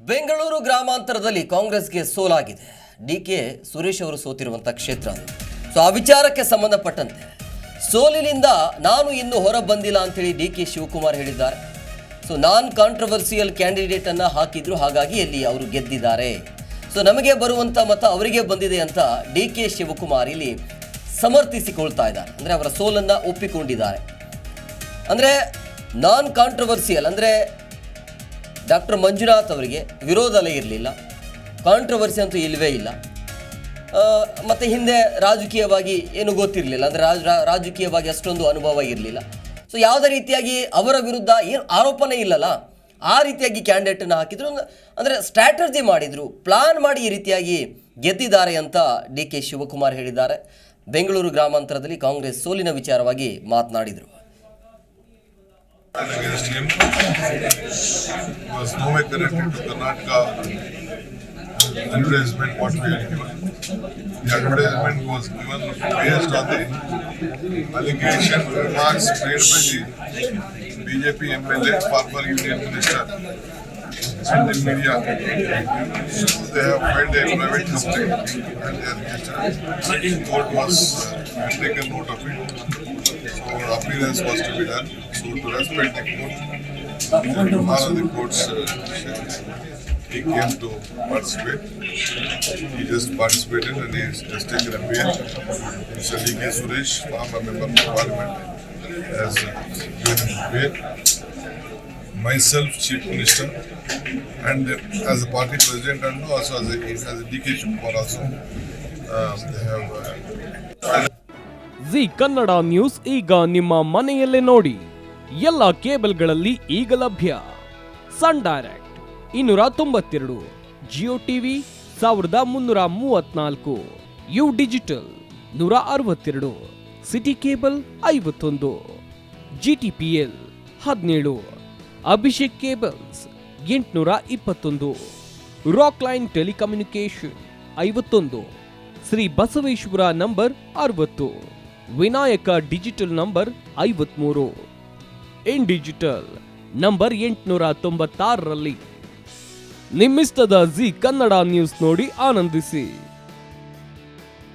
ಬೆಂಗಳೂರು ಗ್ರಾಮಾಂತರದಲ್ಲಿ ಕಾಂಗ್ರೆಸ್ಗೆ ಸೋಲಾಗಿದೆ. ಡಿಕೆ ಸುರೇಶ್ ಅವರು ಸೋತಿರುವಂತ ಕ್ಷೇತ್ರ. ಸೊ ಆ ವಿಚಾರಕ್ಕೆ ಸಂಬಂಧಪಟ್ಟಂತೆ ಸೋಲಿನಿಂದ ನಾನು ಇನ್ನೂ ಹೊರ ಬಂದಿಲ್ಲ ಅಂತೇಳಿ ಡಿಕೆ ಶಿವಕುಮಾರ್ ಹೇಳಿದ್ದಾರೆ. ಸೊ ನಾನ್ ಕಾಂಟ್ರವರ್ಸಿಯಲ್ ಕ್ಯಾಂಡಿಡೇಟ್ ಅನ್ನ ಹಾಕಿದ್ರು, ಹಾಗಾಗಿ ಅಲ್ಲಿ ಅವರು ಗೆದ್ದಿದ್ದಾರೆ. ಸೊ ನಮಗೆ ಬರುವಂತ ಮತ ಅವರಿಗೆ ಬಂದಿದೆ ಅಂತ ಡಿಕೆ ಶಿವಕುಮಾರ್ ಇಲ್ಲಿ ಸಮರ್ಥಿಸಿಕೊಳ್ತಾ ಇದ್ದಾರೆ. ಅಂದರೆ ಅವರ ಸೋಲನ್ನು ಒಪ್ಪಿಕೊಂಡಿದ್ದಾರೆ. ಅಂದರೆ ನಾನ್ ಕಾಂಟ್ರವರ್ಸಿಯಲ್ ಅಂದರೆ ಡಾಕ್ಟರ್ ಮಂಜುನಾಥ್ ಅವರಿಗೆ ವಿರೋಧಲೇ ಇರಲಿಲ್ಲ, ಕಾಂಟ್ರವರ್ಸಿ ಅಂತೂ ಇಲ್ಲವೇ ಇಲ್ಲ. ಮತ್ತು ಹಿಂದೆ ರಾಜಕೀಯವಾಗಿ ಏನು ಗೊತ್ತಿರಲಿಲ್ಲ, ಅಂದರೆ ರಾಜಕೀಯವಾಗಿ ಅಷ್ಟೊಂದು ಅನುಭವ ಇರಲಿಲ್ಲ. ಸೊ ಯಾವುದೇ ರೀತಿಯಾಗಿ ಅವರ ವಿರುದ್ಧ ಏನು ಆರೋಪನೇ ಇಲ್ಲಲ್ಲ, ಆ ರೀತಿಯಾಗಿ ಕ್ಯಾಂಡಿಡೇಟನ್ನು ಹಾಕಿದ್ರು. ಅಂದರೆ ಸ್ಟ್ರಾಟರ್ಜಿ ಮಾಡಿದರು, ಪ್ಲಾನ್ ಮಾಡಿ ಈ ರೀತಿಯಾಗಿ ಗೆದ್ದಿದ್ದಾರೆ ಅಂತ ಡಿ ಕೆ ಶಿವಕುಮಾರ್ ಹೇಳಿದ್ದಾರೆ. ಬೆಂಗಳೂರು ಗ್ರಾಮಾಂತರದಲ್ಲಿ ಕಾಂಗ್ರೆಸ್ ಸೋಲಿನ ವಿಚಾರವಾಗಿ ಮಾತನಾಡಿದರು. Against him was nowhere connected to Karnataka advertisement what we had given. The advertisement was given based on the allegation remarks made by the BJP MLA, former Union Minister, and the media. So they have filed a private complaint and they are registered. The court was taken note of it. So appearance was to be done. So to respect the court, honor the court's he came to participate. He just participated and he has taken a bail. Mr. D.K. Suresh, former member of parliament, has given a bail. Myself, Chief Minister, and as a party president and also as a D.K. Shivakumar also, they have Zee Kannada news ಈಗ ನಿಮ್ಮ ಮನೆಯಲ್ಲೇ ನೋಡಿ. ಎಲ್ಲ ಕೇಬಲ್ಗಳಲ್ಲಿ ಈಗ ಲಭ್ಯ. Sun Direct 292, Jio TV 1334, U digital 162, city cable 51, GTPL 17, Abhishek cables 821, rock line telecommunication 51, Shri Basaveshwara number 60, Vinayaka digital number 53, in digital number 896ರಲ್ಲಿ ನಿಮ್ಮಿಸ್ತದ ಜಿ ಕನ್ನಡ ನ್ಯೂಸ್ ನೋಡಿ ಆನಂದಿಸಿ.